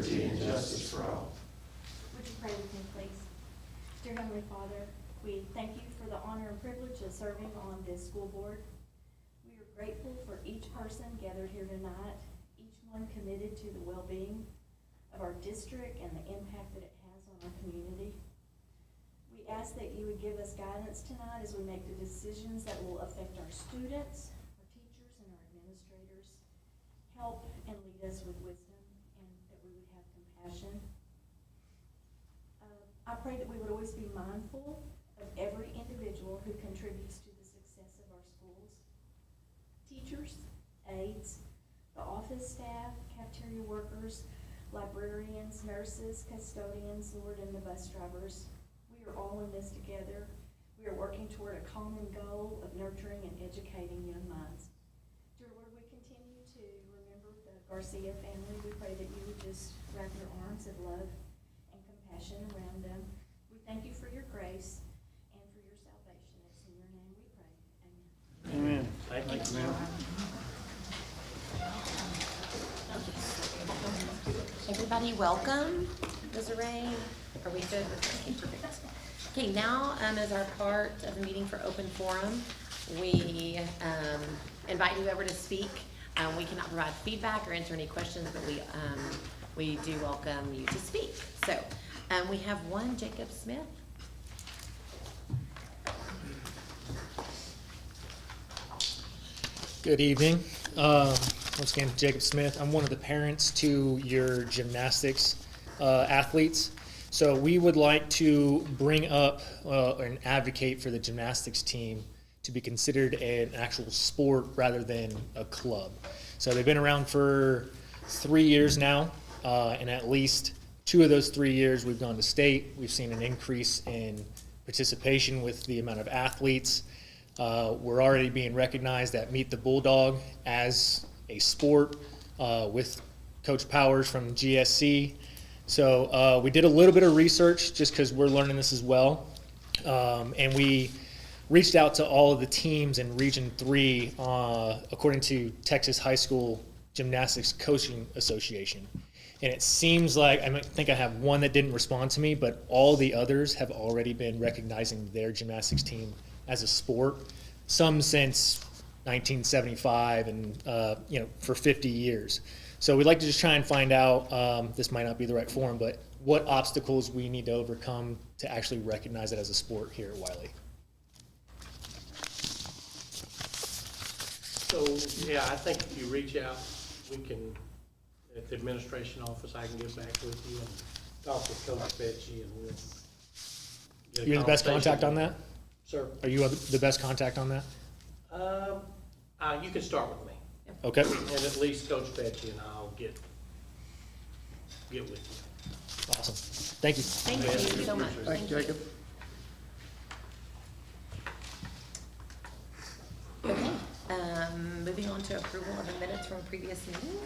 liberty and justice for all. Would you pray with me, please? Dear Heavenly Father, we thank you for the honor and privilege of serving on this school board. We are grateful for each person gathered here tonight, each one committed to the well-being of our district and the impact that it has on our community. We ask that you would give us guidance tonight as we make the decisions that will affect our students, our teachers, and our administrators. Help and lead us with wisdom, and that we would have compassion. I pray that we would always be mindful of every individual who contributes to the success of our schools. Teachers, aides, the office staff, cafeteria workers, librarians, nurses, custodians, Lord, and the bus drivers. We are all in this together. We are working toward a common goal of nurturing and educating young minds. Dear Lord, we continue to remember the Garcia family. We pray that you would just wrap your arms of love and compassion around them. We thank you for your grace and for your salvation. It's in your name we pray. Amen. Amen. Thank you, ma'am. Everybody, welcome. Desiree, are we good with okay, perfect. Okay, now as our part of the meeting for open forum, we invite whoever to speak. We cannot provide feedback or answer any questions, but we do welcome you to speak. So we have one, Jacob Smith. Good evening. Once again, Jacob Smith. I'm one of the parents to your gymnastics athletes. So we would like to bring up and advocate for the gymnastics team to be considered an actual sport rather than a club. So they've been around for 3 years now, and at least 2 of those 3 years we've gone to state. We've seen an increase in participation with the amount of athletes. We're already being recognized at Meet the Bulldog as a sport with Coach Powers from GSC. So we did a little bit of research just because we're learning this as well. And we reached out to all of the teams in Region 3 according to Texas High School Gymnastics Coaching Association. And it seems like, I think I have one that didn't respond to me, but all the others have already been recognizing their gymnastics team as a sport, some since 1975 and for 50 years. So we'd like to just try and find out, this might not be the right forum, but what obstacles we need to overcome to actually recognize it as a sport here at Wylie. So, yeah, I think if you reach out, we can, at the administration office, I can get back with you and talk with Coach Betsy and we'll get a You're the best conversation. contact on that? Sir? Are you the best contact on that? You can start with me. Okay. And at least Coach Betsy and I'll get with you. Awesome. Thank you. Thank you so much. Thank you, Jacob. Okay, moving on to approval of the minutes from previous meetings.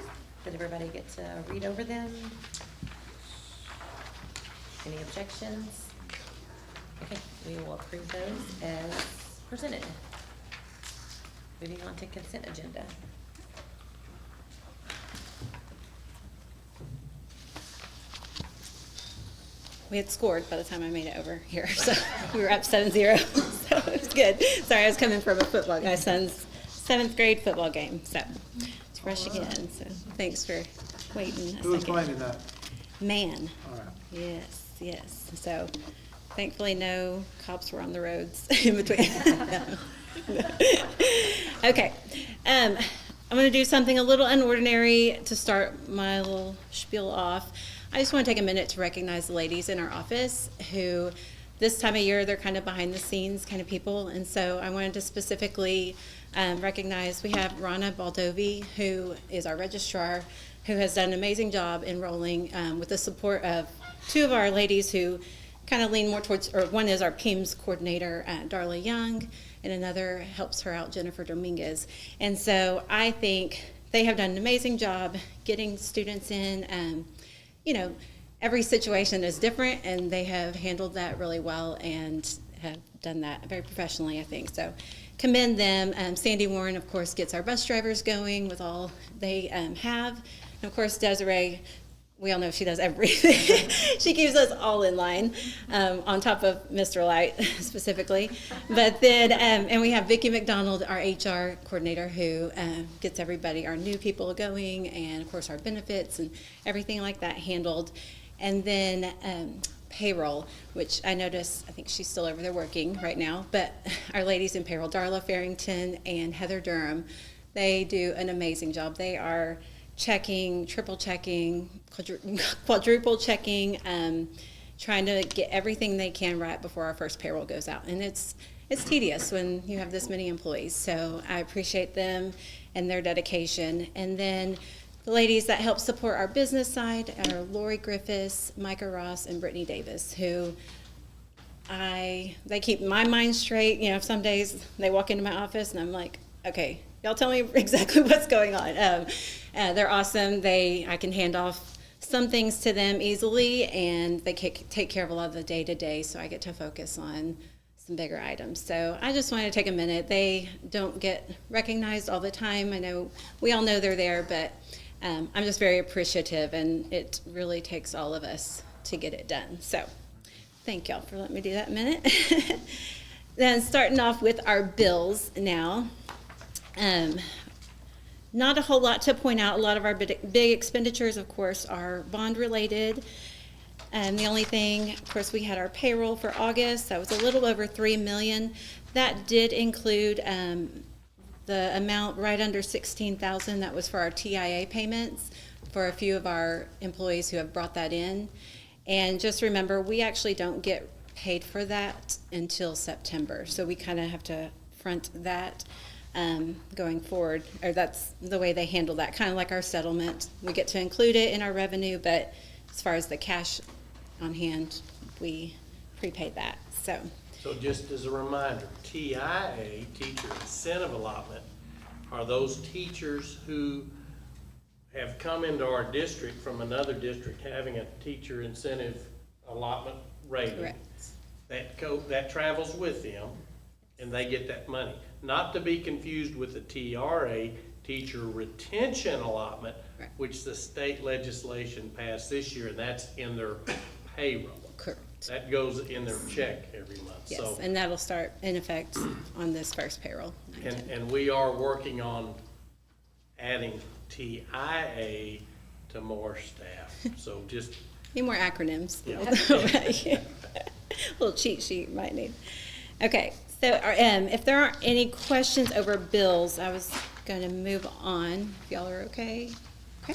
Did everybody get to read over them? Any objections? Okay, we will approve those as presented. Moving on to consent agenda. We had scored by the time I made it over here, so we were up 7-0, so it was good. Sorry, I was coming from my son's 7th grade football game, so it's fresh again, so thanks for waiting a second. Who was playing in that? Man, All right. yes, so thankfully no cops were on the roads in between. Okay, I'm gonna do something a little unordinary to start my little spiel off. I just want to take a minute to recognize the ladies in our office who this time of year, they're kind of behind the scenes kind of people. And so I wanted to specifically recognize, we have Rana Baldovi, who is our registrar, who has done an amazing job enrolling with the support of 2 of our ladies who kind of lean more towards, or one is our PIMS coordinator, Darla Young, and another helps her out, Jennifer Dominguez. And so I think they have done an amazing job getting students in. Every situation is different, and they have handled that really well and have done that very professionally, I think. So commend them. Sandy Warren, of course, gets our bus drivers going with all they have. And of course, Desiree we all know she does everything. She keeps us all in line, on top of Mr. Light specifically. But then, and we have Vicki McDonald, our HR coordinator, who gets everybody, our new people going, and of course our benefits and everything like that handled. And then payroll, which I notice, I think she's still over there working right now, but our ladies in payroll, Darla Farrington and Heather Durham, they do an amazing job. They are checking, triple checking, quadruple checking, trying to get everything they can right before our first payroll goes out. And it's tedious when you have this many employees. So I appreciate them and their dedication. And then the ladies that help support our business side are Lori Griffiths, Micah Ross, and Brittany Davis, who they keep my mind straight. You know, some days they walk into my office and I'm like, okay, y'all tell me exactly what's going on. They're awesome. I can hand off some things to them easily, and they take care of a lot of the day-to-day, so I get to focus on some bigger items. So I just wanted to take a minute. They don't get recognized all the time. I know we all know they're there, but I'm just very appreciative, and it really takes all of us to get it done. So thank y'all for letting me do that a minute. Then starting off with our bills now. Not a whole lot to point out. A lot of our big expenditures, of course, are bond related. And the only thing, of course, we had our payroll for August. That was a little over $3 million. That did include the amount right under $16,000. That was for our TIA payments for a few of our employees who have brought that in. And just remember, we actually don't get paid for that until September. So we kind of have to front that. Going forward, or that's the way they handle that, kind of like our settlement. We get to include it in our revenue, but as far as the cash on hand, we prepaid that. So just as a reminder, TIA, Teacher Incentive Allotment, are those teachers who have come into our district from another district having a teacher incentive allotment rating. Correct. That travels with them, and they get that money. Not to be confused with the TRA, Teacher Retention Allotment, Right. which the state legislation passed this year, and that's in their payroll. Correct. That goes in their check every month. Yes, So, and that'll start in effect on this first payroll. and we are working on adding TIA to more staff. So just, Need more acronyms. Yeah. Little cheat sheet you might need. Okay, so if there aren't any questions over bills, I was going to move on. If y'all are okay. Okay.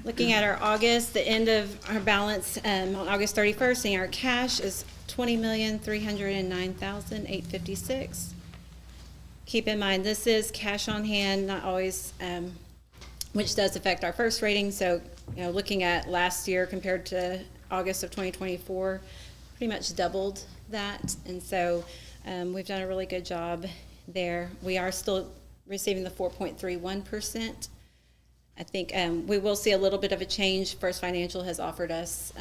Looking at our August, the end of our balance on August 31st, seeing our cash is $20,309,856. Keep in mind, this is cash on hand, not always, which does affect our first rating. So, you know, looking at last year compared to August of 2024, pretty much doubled that. And so we've done a really good job there. We are still receiving the 4.31%. I think we will see a little bit of a change. First Financial has offered us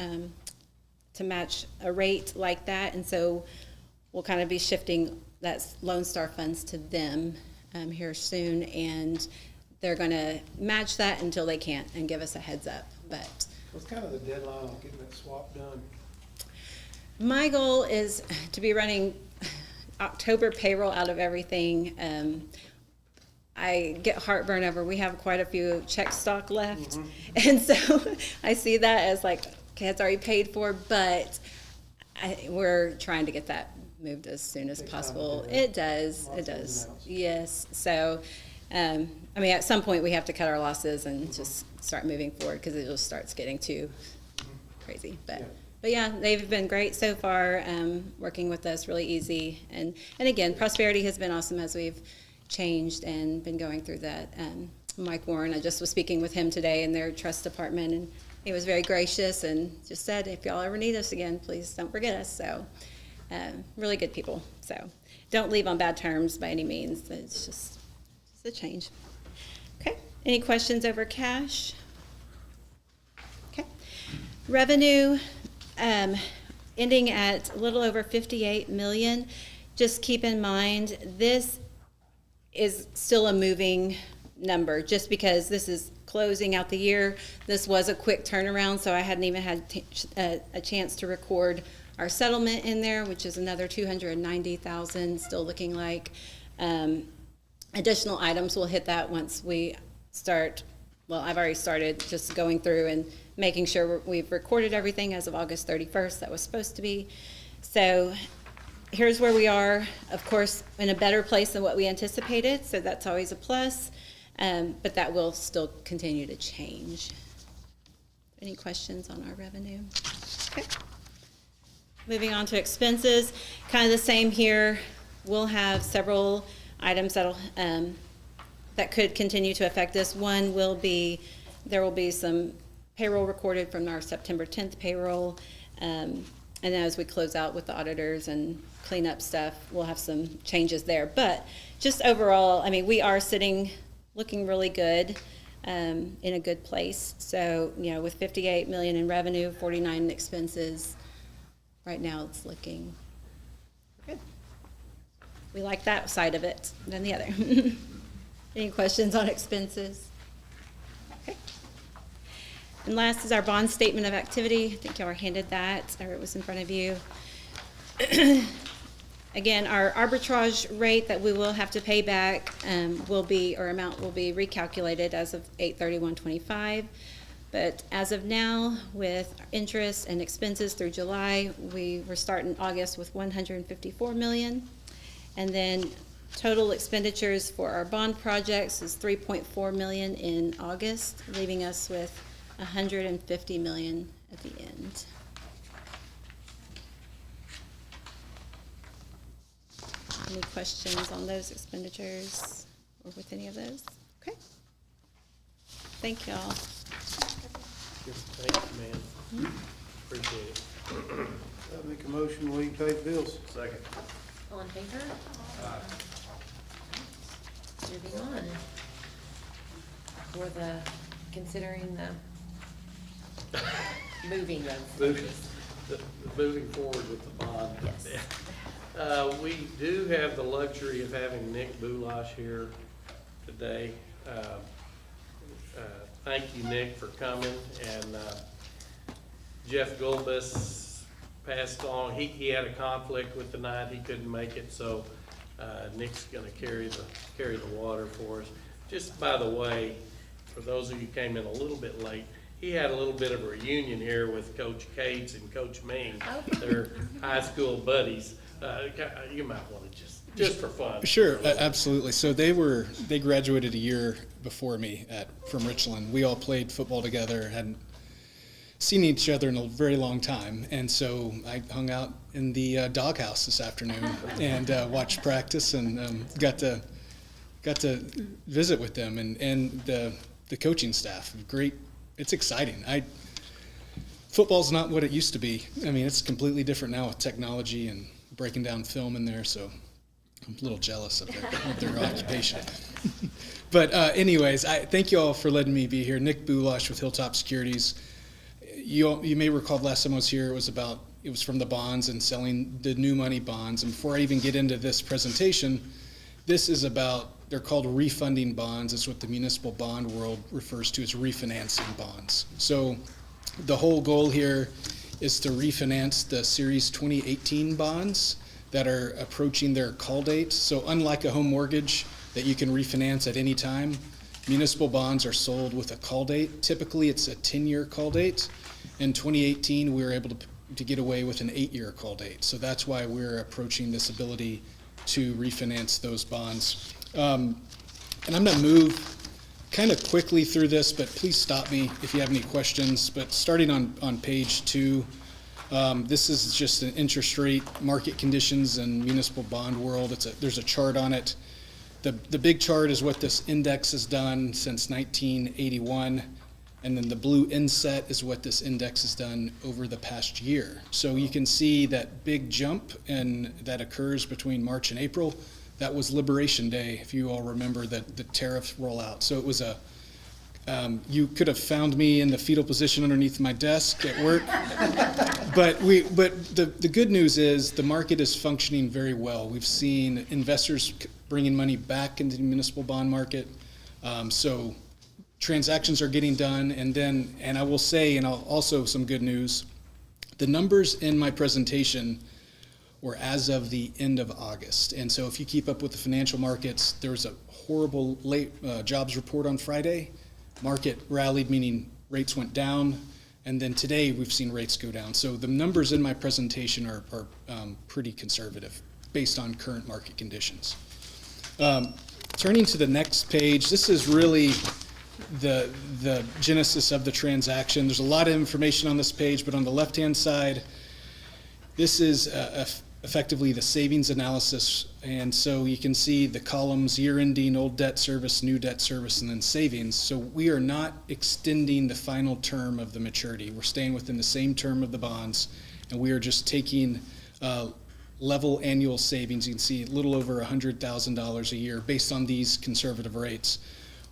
to match a rate like that, and so we'll kind of be shifting that Lone Star funds to them here soon, and they're going to match that until they can't and give us a heads up. But What's kind of the deadline on getting that swap done? my goal is to be running October payroll out of everything. I get heartburn over, we have quite a few check stock left. And so I see that as like, okay, it's already paid for, but we're trying to get that moved as soon as Takes time to possible. do that. It does, Lots it of does. ins and outs. Yes, so, I mean, at some point we have to cut our losses and just start moving forward because it just starts getting too crazy. Yeah. But yeah, they've been great so far, working with us, really easy. And again, Prosperity has been awesome as we've changed and been going through that. Mike Warren, I just was speaking with him today in their trust department, and he was very gracious and just said, if y'all ever need us again, please don't forget us. So really good people. So don't leave on bad terms by any means. It's just a change. Okay, any questions over cash? Okay, revenue ending at a little over 58 million. Just keep in mind, this is still a moving number just because this is closing out the year. This was a quick turnaround, so I hadn't even had a chance to record our settlement in there, which is another $290,000, still looking like. Additional items will hit that once we start, well, I've already started just going through and making sure we've recorded everything as of August 31st that was supposed to be. So here's where we are, of course, in a better place than what we anticipated, so that's always a plus, but that will still continue to change. Any questions on our revenue? Okay. Moving on to expenses, kind of the same here. We'll have several items that could continue to affect this. One will be, there will be some payroll recorded from our September 10th payroll. And then as we close out with the auditors and clean up stuff, we'll have some changes there. But just overall, I mean, we are looking really good, in a good place. So, you know, with 58 million in revenue, 49 in expenses, right now it's looking good. We like that side of it than the other. Any questions on expenses? Okay. And last is our bond statement of activity. I think y'all were handed that, or it was in front of you. Again, our arbitrage rate that we will have to pay back amount will be recalculated as of 8/31/25. But as of now, with interest and expenses through July, we were starting August with 154 million. And then total expenditures for our bond projects is 3.4 million in August, leaving us with 150 million at the end. Any questions on those expenditures or with any of those? Okay. Thank y'all. Thank you, man. Appreciate it. I make a motion, we pay the bills. Second. All in favor? Moving on. For the, considering the moving of. Moving forward with the bond. Yes. We do have the luxury of having Nick Boulash here today. Thank you, Nick, for coming, and Jeff Gulbis passed on. He had a conflict with the night, he couldn't make it, so Nick's gonna carry the water for us. Just by the way, for those of you who came in a little bit late, he had a little bit of a reunion here with Coach Cates and Coach Ming. They're high school buddies. You might wanna just for fun. Sure, absolutely. So they graduated a year before me from Richland. We all played football together, hadn't seen each other in a very long time, and so I hung out in the doghouse this afternoon and watched practice and got to visit with them and the coaching staff. Great, it's exciting. Football's not what it used to be. I mean, it's completely different now with technology and breaking down film in there. So I'm a little jealous of their occupation. But anyways, I thank you all for letting me be here. Nick Boulash with Hilltop Securities. You may recall last time I was here, it was from the bonds and selling the new money bonds. And before I even get into this presentation, this is about, they're called refunding bonds. It's what the municipal bond world refers to as refinancing bonds. So the whole goal here is to refinance the Series 2018 bonds that are approaching their call date. So unlike a home mortgage that you can refinance at any time, municipal bonds are sold with a call date. Typically, it's a 10-year call date. In 2018, we were able to get away with an 8-year call date. So that's why we're approaching this ability to refinance those bonds. And I'm going to move kind of quickly through this, but please stop me if you have any questions. But starting on page 2, this is just an interest rate market conditions and municipal bond world. There's a chart on it. The big chart is what this index has done since 1981, and then the blue inset is what this index has done over the past year. So you can see that big jump that occurs between March and April. That was Liberation Day, if you all remember the tariff rollout. So it was you could have found me in the fetal position underneath my desk at work. But the good news is the market is functioning very well. We've seen investors bringing money back into the municipal bond market. So transactions are getting done, and I will say, and also some good news, the numbers in my presentation were as of the end of August. And so if you keep up with the financial markets, there was a horrible late jobs report on Friday. Market rallied, meaning rates went down. And then today we've seen rates go down. So the numbers in my presentation are pretty conservative based on current market conditions. Turning to the next page, this is really the genesis of the transaction. There's a lot of information on this page, but on the left-hand side, this is effectively the savings analysis. And so you can see the columns, year ending, old debt service, new debt service, and then savings. So we are not extending the final term of the maturity. We're staying within the same term of the bonds, and we are just taking level annual savings. You can see a little over $100,000 a year based on these conservative rates.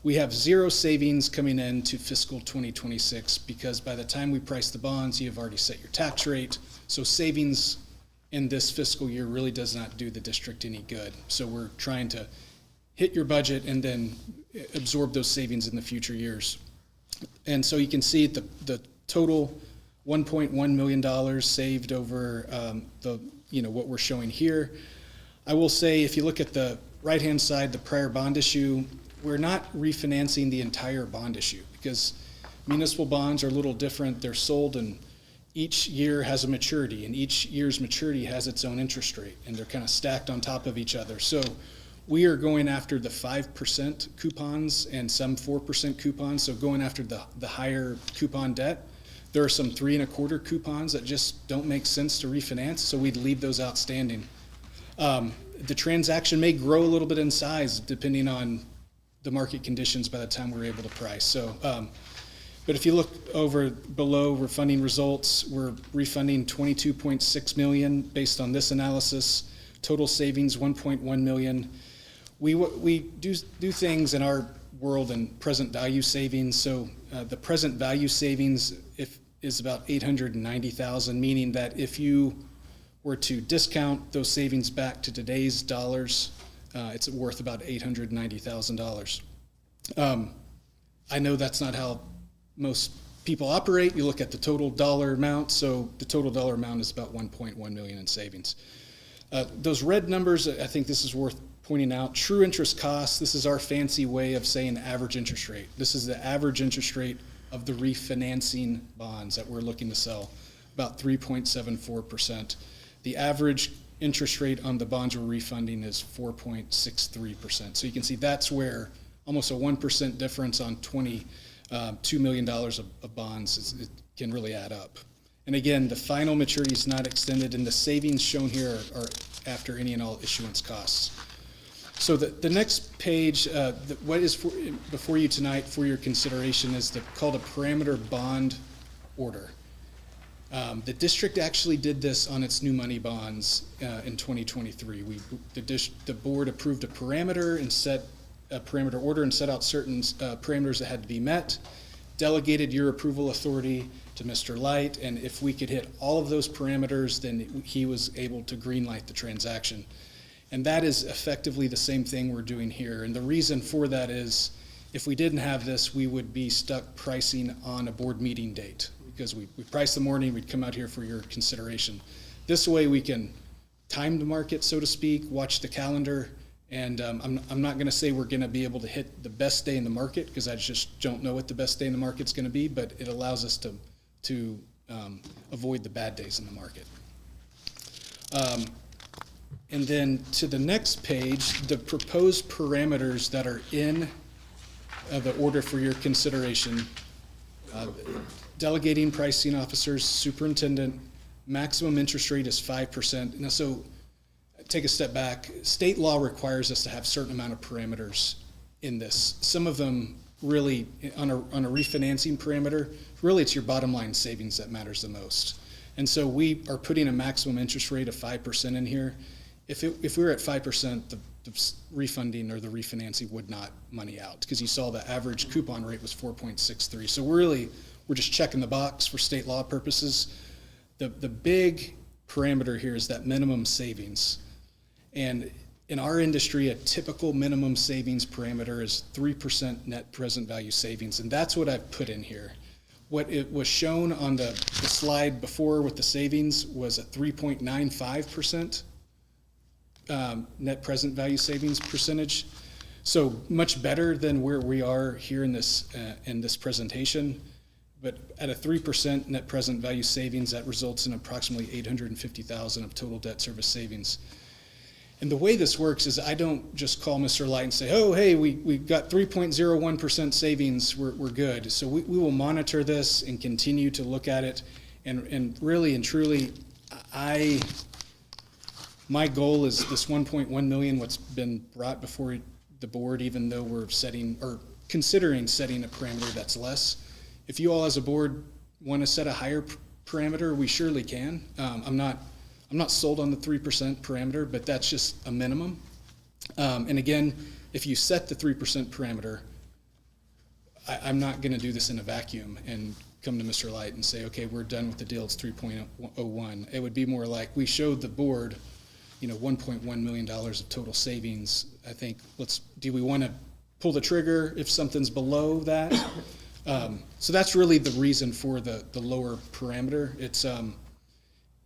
We have zero savings coming into fiscal 2026 because by the time we price the bonds, you have already set your tax rate. So savings in this fiscal year really does not do the district any good. So we're trying to hit your budget and then absorb those savings in the future years. And so you can see the total $1.1 million saved over what we're showing here. I will say, if you look at the right-hand side, the prior bond issue, we're not refinancing the entire bond issue because municipal bonds are a little different. They're sold and each year has a maturity, and each year's maturity has its own interest rate, and they're kind of stacked on top of each other. So we are going after the 5% coupons and some 4% coupons, so going after the higher coupon debt. There are some 3.25% coupons that just don't make sense to refinance, so we'd leave those outstanding. The transaction may grow a little bit in size depending on the market conditions by the time we're able to price. So, but if you look over below refunding results, we're refunding $22.6 million based on this analysis. Total savings $1.1 million. We do things in our world in present value savings. So the present value savings is about $890,000, meaning that if you were to discount those savings back to today's dollars, it's worth about $890,000. I know that's not how most people operate. You look at the total dollar amount, so the total dollar amount is about $1.1 million in savings. Those red numbers, I think this is worth pointing out. True interest costs, this is our fancy way of saying average interest rate. This is the average interest rate of the refinancing bonds that we're looking to sell, about 3.74%. The average interest rate on the bonds we're refunding is 4.63%. So you can see that's where almost a 1% difference on $22 million of bonds it can really add up. And again, the final maturity is not extended, and the savings shown here are after any and all issuance costs. So the next page, what is before you tonight for your consideration is called a parameter bond order. The district actually did this on its new money bonds in 2023. The board approved a parameter and set a parameter order and set out certain parameters that had to be met, delegated your approval authority to Mr. Light, and if we could hit all of those parameters, then he was able to greenlight the transaction. And that is effectively the same thing we're doing here. And the reason for that is if we didn't have this, we would be stuck pricing on a board meeting date because we price the morning, we'd come out here for your consideration. This way we can time the market, so to speak, watch the calendar, and I'm not going to say we're going to be able to hit the best day in the market because I just don't know what the best day in the market's going to be, but it allows us to avoid the bad days in the market. And then to the next page, the proposed parameters that are in the order for your consideration. Delegating pricing officers, superintendent, maximum interest rate is 5%. Now, so take a step back. State law requires us to have a certain amount of parameters in this. Some of them really, on a refinancing parameter, really it's your bottom line savings that matters the most. And so we are putting a maximum interest rate of 5% in here. If we were at 5%, the refunding or the refinancing would not money out because you saw the average coupon rate was 4.63. So we're just checking the box for state law purposes. The big parameter here is that minimum savings. And in our industry, a typical minimum savings parameter is 3% net present value savings, and that's what I've put in here. What it was shown on the slide before with the savings was a 3.95% net present value savings percentage. So much better than where we are here in this presentation. But at a 3% net present value savings, that results in approximately $850,000 of total debt service savings. And the way this works is I don't just call Mr. Light and say, oh, hey, we got 3.01% savings, we're good. So we will monitor this and continue to look at it. And really and truly, my goal is this 1.1 million, what's been brought before the board, even though we're setting or considering setting a parameter that's less. If you all as a board want to set a higher parameter, we surely can. I'm not sold on the 3% parameter, but that's just a minimum. And again, if you set the 3% parameter, I'm not going to do this in a vacuum and come to Mr. Light and say, okay, we're done with the deal, it's 3.01. It would be more like we showed the board, $1.1 million of total savings. I think do we want to pull the trigger if something's below that? So that's really the reason for the lower parameter. It's,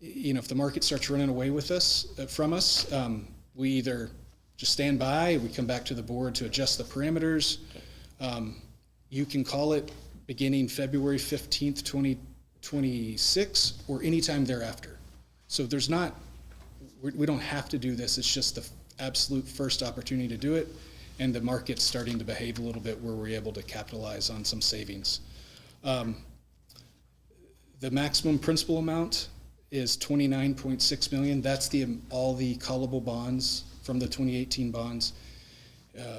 if the market starts running away with us, from us, we either just stand by, we come back to the board to adjust the parameters. You can call it beginning February 15th, 2026, or anytime thereafter. So we don't have to do this. It's just the absolute first opportunity to do it. And the market's starting to behave a little bit where we're able to capitalize on some savings. The maximum principal amount is $29.6 million. That's all the callable bonds from the 2018 bonds.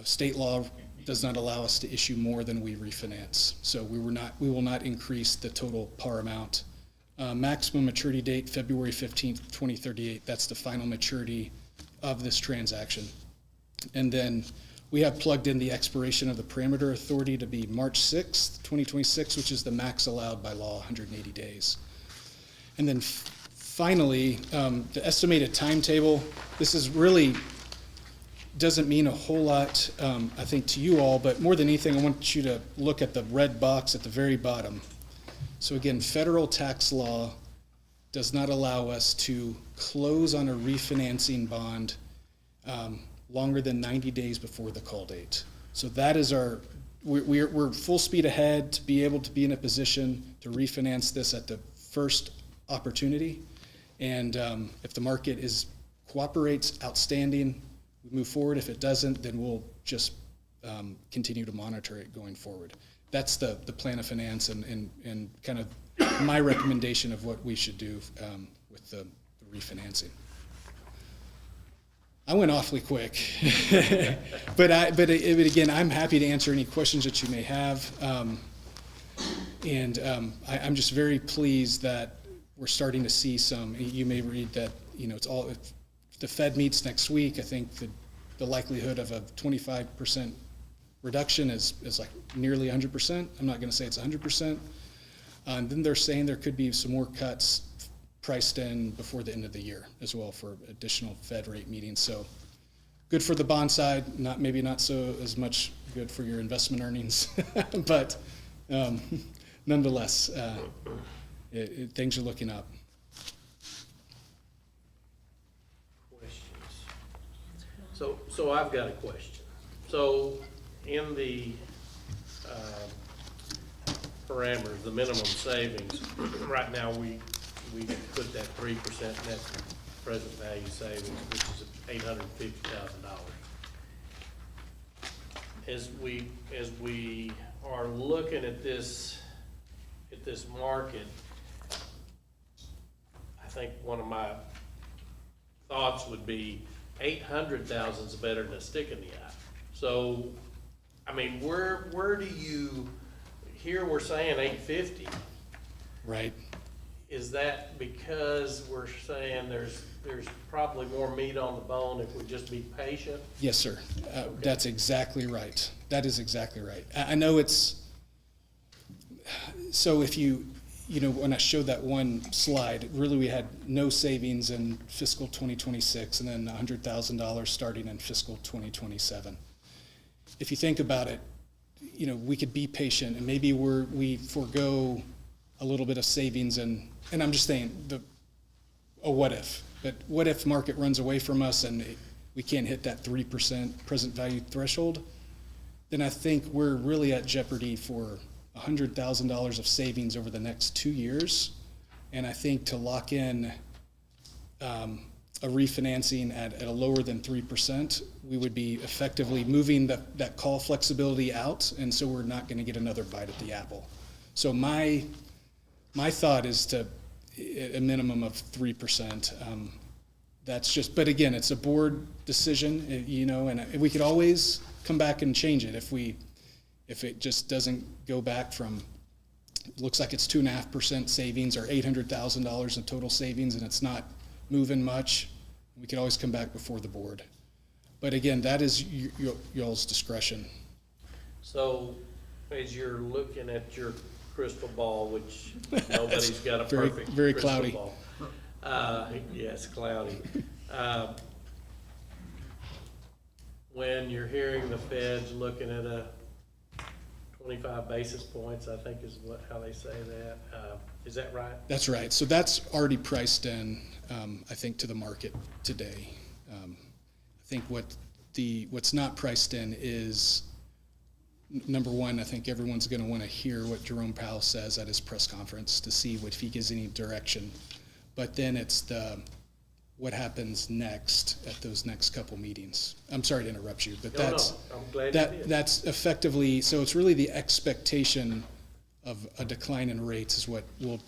State law does not allow us to issue more than we refinance. So we will not increase the total par amount. Maximum maturity date, February 15th, 2038. That's the final maturity of this transaction. And then we have plugged in the expiration of the parameter authority to be March 6th, 2026, which is the max allowed by law, 180 days. And then finally, the estimated timetable, this is really doesn't mean a whole lot, I think, to you all, but more than anything, I want you to look at the red box at the very bottom. So again, federal tax law does not allow us to close on a refinancing bond longer than 90 days before the call date. So that is we're full speed ahead to be able to be in a position to refinance this at the first opportunity. And if the market cooperates, outstanding, we move forward. If it doesn't, then we'll just continue to monitor it going forward. That's the plan of finance and kind of my recommendation of what we should do with the refinancing. I went awfully quick, but again, I'm happy to answer any questions that you may have. I'm just very pleased that we're starting to see some. You may read that it's all. If the Fed meets next week, I think the likelihood of a 25% reduction is like nearly 100%. I'm not going to say it's 100%. And then they're saying there could be some more cuts priced in before the end of the year as well for additional Fed rate meetings. So good for the bond side, maybe not so as much good for your investment earnings, but nonetheless, things are looking up. Questions? So I've got a question. So in the parameters, the minimum savings, right now we put that 3% net present value savings, which is $850,000. As we are looking at this market, I think one of my thoughts would be 800,000 is better than a stick in the eye. So, I mean, where do you? Here we're saying 850. Right. Is that because we're saying there's probably more meat on the bone if we just be patient? Yes, sir. That's exactly right. That is exactly right. I know it's, so if you when I showed that one slide, really we had no savings in fiscal 2026 and then $100,000 starting in fiscal 2027. If you think about it, we could be patient and maybe we forego a little bit of savings and I'm just saying a what if, but what if market runs away from us and we can't hit that 3% present value threshold? Then I think we're really at jeopardy for $100,000 of savings over the next 2 years. And I think to lock in a refinancing at a lower than 3%, we would be effectively moving that call flexibility out, and so we're not going to get another bite at the apple. So my thought is to a minimum of 3%. That's just, but again, it's a board decision, and we could always come back and change it if it just doesn't go back from, looks like it's 2.5% savings or $800,000 in total savings and it's not moving much, we could always come back before the board. But again, that is y'all's discretion. So as you're looking at your crystal ball, which nobody's got a very, perfect very crystal cloudy. ball. Yes, cloudy. When you're hearing the feds looking at a 25 basis points, I think is how they say that. Is that right? That's right. So that's already priced in, I think, to the market today. I think what's not priced in is, number one, I think everyone's going to want to hear what Jerome Powell says at his press conference to see if he gives any direction. But then it's what happens next at those next couple meetings. I'm sorry to interrupt you, but I'm glad you did. that's effectively, so it's really the expectation of a decline in rates is what will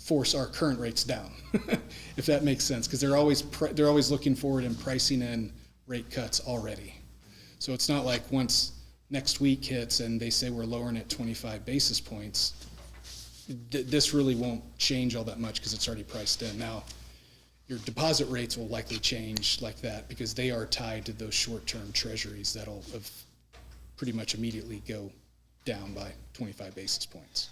force our current rates down, if that makes sense, because they're always looking forward and pricing in rate cuts already. So it's not like once next week hits and they say we're lowering it 25 basis points, this really won't change all that much because it's already priced in. Now, your deposit rates will likely change like that because they are tied to those short-term treasuries that'll pretty much immediately go down by 25 basis points.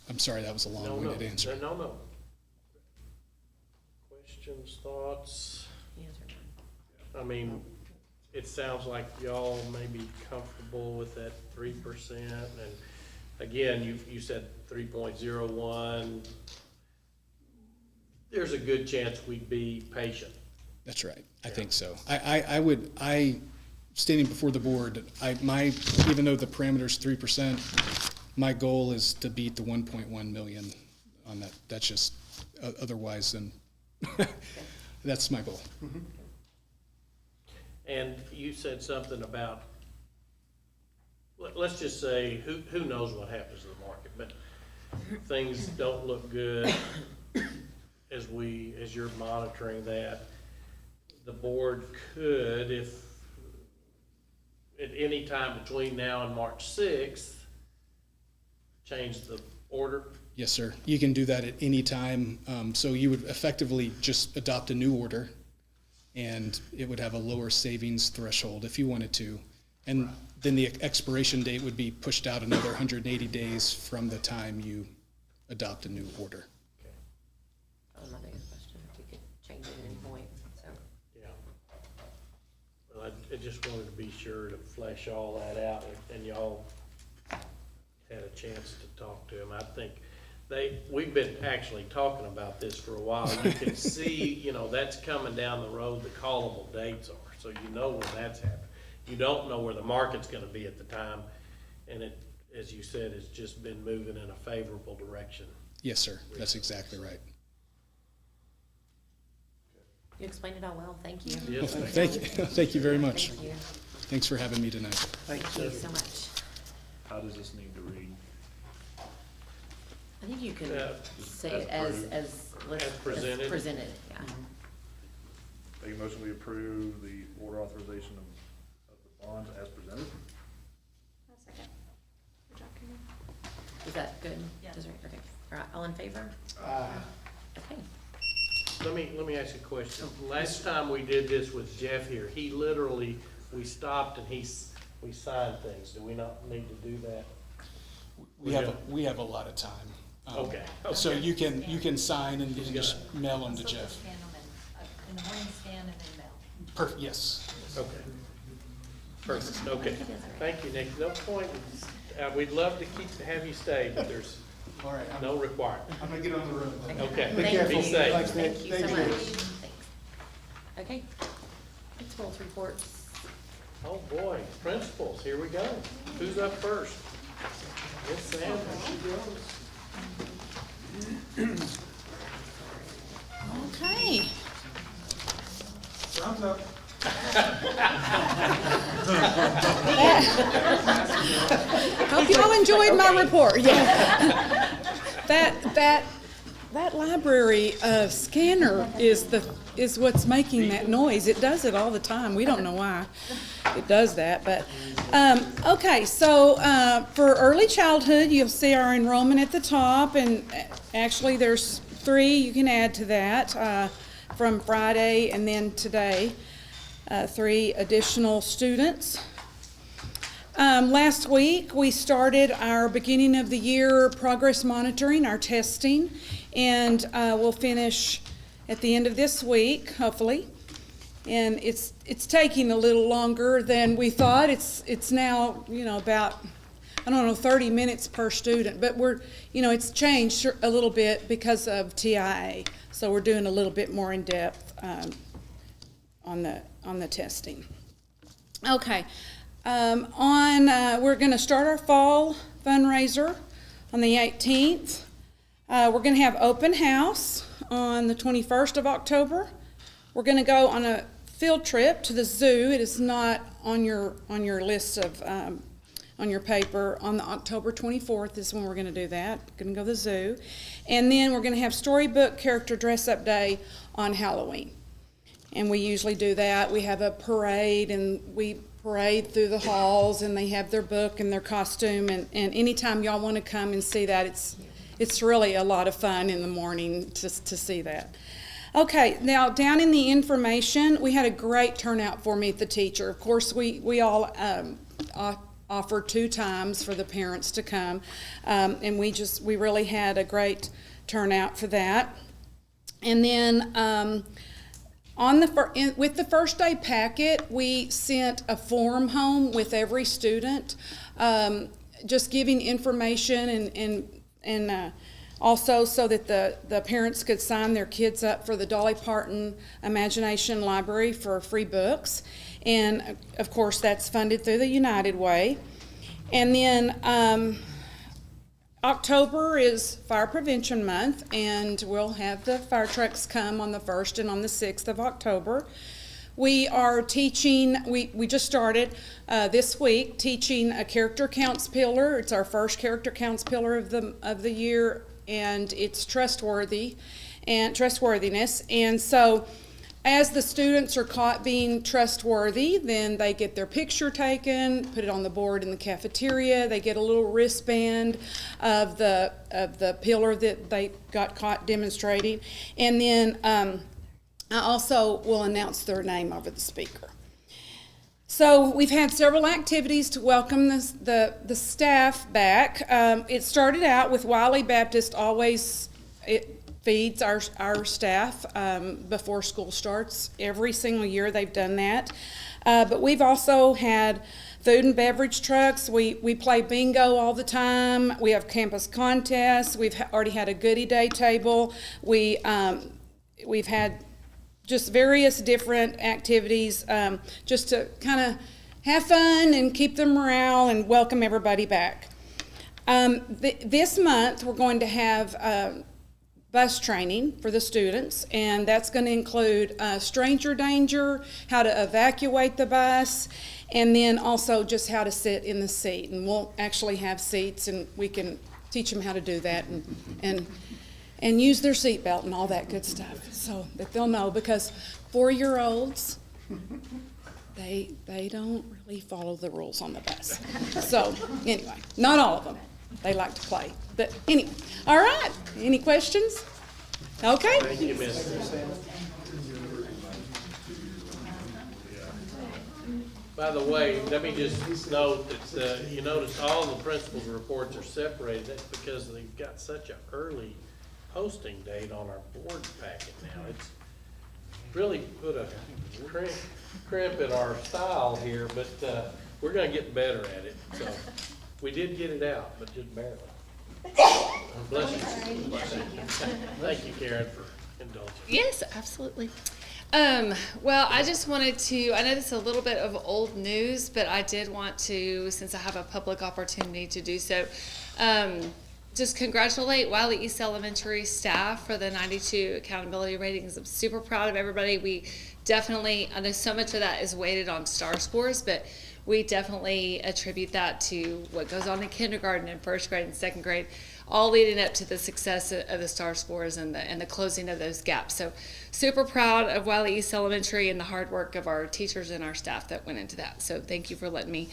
I'm sorry, that was a long-winded answer. No. Questions, thoughts? Yes or no? I mean, it sounds like y'all may be comfortable with that 3%. And again, you said 3.01. There's a good chance we'd be patient. That's right. I think so. I standing before the board, even though the parameter's 3%, my goal is to beat the 1.1 million on that. That's just, otherwise then, that's my goal. Mm-hmm. And you said something about, let's just say, who knows what happens to the market, but things don't look good as you're monitoring that. The board could, if at any time between now and March 6th, change the order. Yes, sir. You can do that at any time. So you would effectively just adopt a new order, and it would have a lower savings threshold if you wanted to. And then the expiration date would be pushed out another 180 days from the time you adopt a new order. That was my biggest question, if we could change it at any point, so. Yeah. Well, I just wanted to be sure to flesh all that out, and y'all had a chance to talk to them. I think we've been actually talking about this for a while. You can see, that's coming down the road, the callable dates are, so you know when that's happening. You don't know where the market's gonna be at the time, and it, as you said, it's just been moving in a favorable direction. Yes, sir. That's exactly right. You explained it all well, thank you. Yes, ma'am. Thank you. Thank you very much. Thank you. Thanks for having me tonight. Thank you so much. How does this need to read? I think you can say it as as presented. Presented, yeah. Make a motion, we approve the order authorization of the bonds as presented. I'll second. Good job, Kim. Is that good? Yeah. Desiree? Okay, all right, all in favor? Okay. Let me ask you a question. Last time we did this with Jeff here, he literally, we stopped and we signed things. Do we not need to do that? We have a lot of time. Okay. So you can sign and just mail them to So Jeff. scan them in the morning scan and then mail. Perfect, yes. Okay. Perfect, okay. Thank you, Nick. No point, we'd love to have you stay, but there's All right, no requirement. I'm gonna get on the road. Okay, Thank be you. safe. Thanks, Nick. Thank you so much. Thanks. Okay. Principals reports. Oh, boy, principals, here we go. Who's up first? Miss Sanders. Okay. Thumbs up. Hope you all enjoyed my report, yeah. That library scanner is what's making that noise. It does it all the time. We don't know why it does that, but, okay, so, for early childhood, you'll see our enrollment at the top, and actually, there's 3 you can add to that, from Friday and then today, 3 additional students. Last week, we started our beginning of the year progress monitoring, our testing, and we'll finish at the end of this week, hopefully. And it's taking a little longer than we thought. It's now, about, 30 minutes per student, but it's changed a little bit because of TIA. So we're doing a little bit more in depth on the testing. Okay. We're going to start our fall fundraiser on the 18th. We're going to have open house on the 21st of October. We're going to go on a field trip to the zoo. It is not on your list of on your paper. On the October 24th is when we're going to do that. We're going to go to the zoo, and then we're going to have storybook character dress-up day on Halloween. And we usually do that. We have a parade, and we parade through the halls, and they have their book and their costume, and anytime y'all want to come and see that, it's really a lot of fun in the morning to see that. Okay, now down in the information, we had a great turnout for Meet the Teacher. Of course, we all offered 2 times for the parents to come, and we really had a great turnout for that. And then with the first day packet, we sent a form home with every student, just giving information and also so that the parents could sign their kids up for the Dolly Parton Imagination Library for free books. And of course, that's funded through the United Way. And then October is Fire Prevention Month, and we'll have the fire trucks come on the 1st and on the 6th of October. We are teaching, we just started this week teaching a character counts pillar. It's our first character counts pillar of the year, and it's trustworthiness. And so as the students are caught being trustworthy, then they get their picture taken, put it on the board in the cafeteria. They get a little wristband of the pillar that they got caught demonstrating. And then I also will announce their name over the speaker. So we've had several activities to welcome the staff back. It started out with Wylie Baptist always feeds our staff before school starts. Every single year they've done that. But we've also had food and beverage trucks. We play bingo all the time. We have campus contests. We've already had a goodie day table. We've had just various different activities just to kind of have fun and keep the morale and welcome everybody back. This month we're going to have bus training for the students, and that's going to include stranger danger, how to evacuate the bus, and then also just how to sit in the seat. And we'll actually have seats, and we can teach them how to do that and use their seatbelt and all that good stuff, so that they'll know, because 4-year-olds, they don't really follow the rules on the bus. So anyway, not all of them. They like to play. But anyway, all right. Any questions? Okay. Thank you, Miss. By the way, let me just note that, you notice all the principals' reports are separated. That's because they've got such an early posting date on our board packet now. It's really put a crimp in our style here, but, we're gonna get better at it. So, we did get it out, but just barely. Bless you. Thank you, Karen, for indulging. Yes, absolutely. Well, I just wanted to, I know this is a little bit of old news, but I did want to, since I have a public opportunity to do so, just congratulate Wylie East Elementary staff for the 92 accountability ratings. I'm super proud of everybody. We definitely, I know so much of that is weighted on STAR scores, but we definitely attribute that to what goes on in kindergarten and first grade and second grade, all leading up to the success of the STAR scores and the closing of those gaps. So super proud of Wylie East Elementary and the hard work of our teachers and our staff that went into that. So thank you for letting me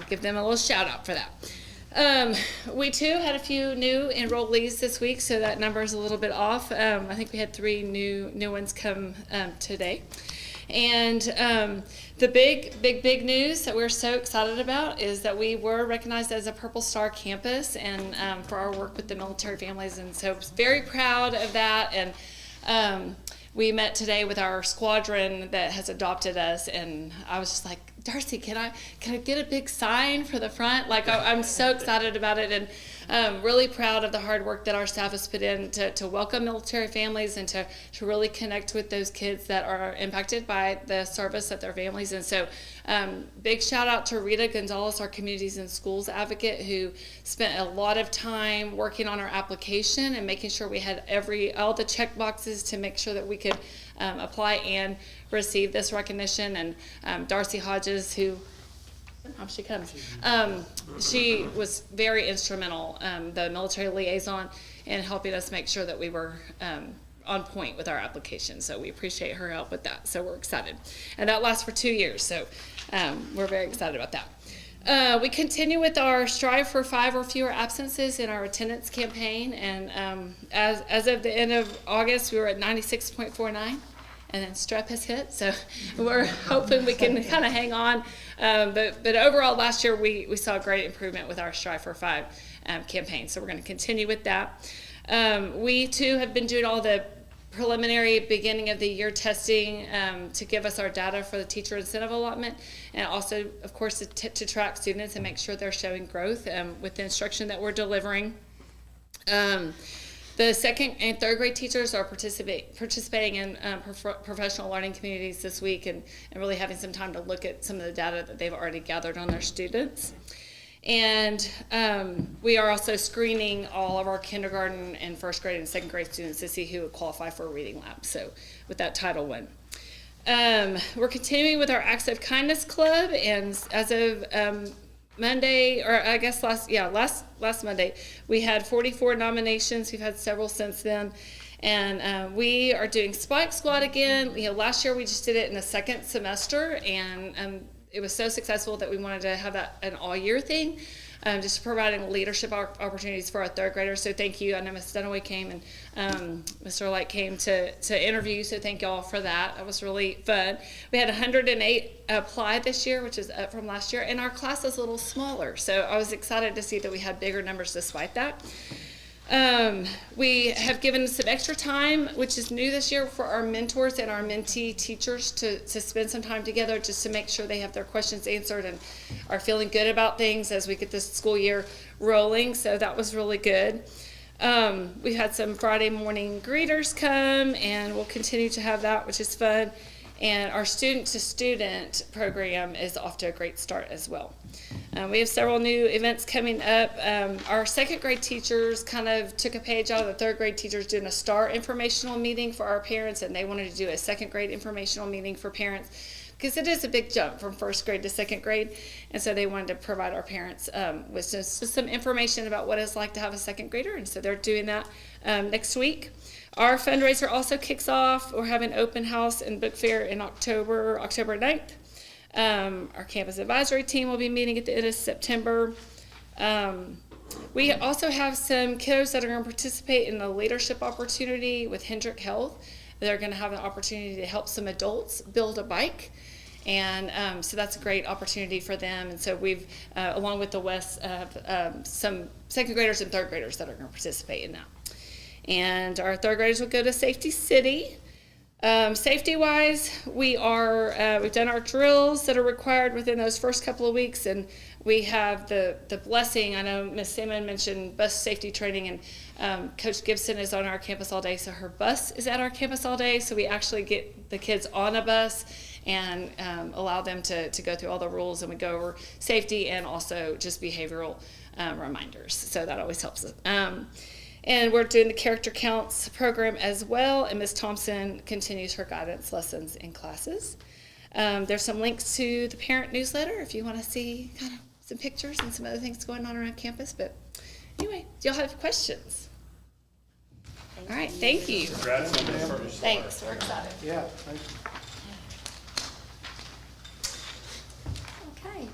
give them a little shout out for that. We too had a few new enrollees this week, so that number is a little bit off. I think we had 3 new ones come today. And the big news that we're so excited about is that we were recognized as a Purple Star campus and for our work with the military families, and so very proud of that. And we met today with our squadron that has adopted us, and I was just like, Darcy, can I get a big sign for the front? Like, I'm so excited about it, and really proud of the hard work that our staff has put in to welcome military families and to really connect with those kids that are impacted by the service of their families. And so big shout out to Rita Gonzalez, our Communities and Schools advocate, who spent a lot of time working on our application and making sure we had all the check boxes to make sure that we could apply and receive this recognition. And Darcy Hodges, who she comes. She was very instrumental, the military liaison, in helping us make sure that we were on point with our application. So we appreciate her help with that. So we're excited. And that lasts for 2 years. So we're very excited about that. We continue with our Strive for 5 or Fewer Absences in our attendance campaign. And as of the end of August, we were at 96.49. And then strep has hit, so we're hoping we can kind of hang on. But overall, last year we saw great improvement with our Strive for 5 campaign, so we're going to continue with that. We too have been doing all the preliminary beginning of the year testing to give us our data for the teacher incentive allotment, and also, of course, to track students and make sure they're showing growth with the instruction that we're delivering. The second and third grade teachers are participating in professional learning communities this week and really having some time to look at some of the data that they've already gathered on their students. And we are also screening all of our kindergarten and first grade and second grade students to see who would qualify for a reading lab, so with that Title I. We're continuing with our Acts of Kindness Club, and as of Monday, or I guess last Monday, we had 44 nominations. We've had several since then. And we are doing Spike Squad again. Last year we just did it in the second semester, and it was so successful that we wanted to have that an all-year thing, just providing leadership opportunities for our third graders. So thank you. I know Ms. Dunaway came and Mr. Light came to interview, so thank y'all for that. That was really fun. We had 108 apply this year, which is up from last year, and our class is a little smaller. So I was excited to see that we had bigger numbers despite that. We have given some extra time, which is new this year, for our mentors and our mentee teachers to spend some time together just to make sure they have their questions answered and are feeling good about things as we get this school year rolling. So that was really good. We had some Friday morning greeters come, and we'll continue to have that, which is fun. And our student-to-student program is off to a great start as well. We have several new events coming up. Our second grade teachers kind of took a page out of the third grade teachers doing a STAR informational meeting for our parents, and they wanted to do a second grade informational meeting for parents because it is a big jump from first grade to second grade. And so they wanted to provide our parents with just some information about what it's like to have a second grader. And so they're doing that next week. Our fundraiser also kicks off. We're having open house and book fair in October 9th. Our campus advisory team will be meeting at the end of September. We also have some kiddos that are going to participate in a leadership opportunity with Hendrick Health. They're going to have an opportunity to help some adults build a bike. And so that's a great opportunity for them. And so we've, along with the West, some second graders and third graders that are going to participate in that. And our third graders will go to Safety City. Safety-wise, we've done our drills that are required within those first couple of weeks, and we have the blessing. I know Ms. Salmon mentioned bus safety training, and Coach Gibson is on our campus all day, so her bus is at our campus all day. So we actually get the kids on a bus and allow them to go through all the rules, and we go over safety and also just behavioral reminders. So that always helps us. And we're doing the character counts program as well, and Ms. Thompson continues her guidance lessons in classes. There's some links to the parent newsletter if you want to see kind of some pictures and some other things going on around campus. But anyway, do y'all have questions? All right, thank you. Congrats on the first. Thanks, we're excited. Yeah, thank you. Okay.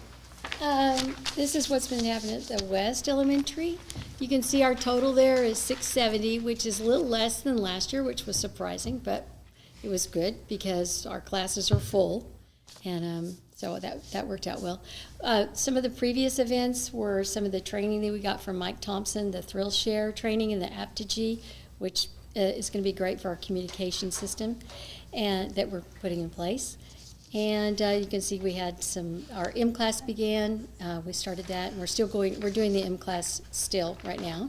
This is what's been happening at the West Elementary. You can see our total there is 670, which is a little less than last year, which was surprising, but it was good because our classes are full, and so that worked out well. Some of the previous events were some of the training that we got from Mike Thompson, the Thrill Share training and the Aptogee, which is going to be great for our communication system and that we're putting in place. And you can see we had our M class began, we started that, and we're doing the M class still right now.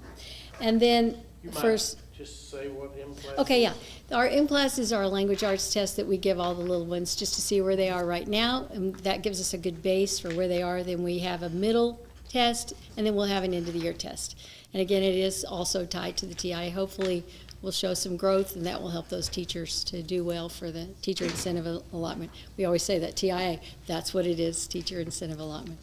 And then You might first, just say what M class okay, is? yeah. Our M class is our language arts test that we give all the little ones just to see where they are right now, and that gives us a good base for where they are. Then we have a middle test, and then we'll have an end of the year test. And again, it is also tied to the TI. Hopefully, we'll show some growth, and that will help those teachers to do well for the teacher incentive allotment. We always say that TIA, that's what it is, teacher incentive allotment.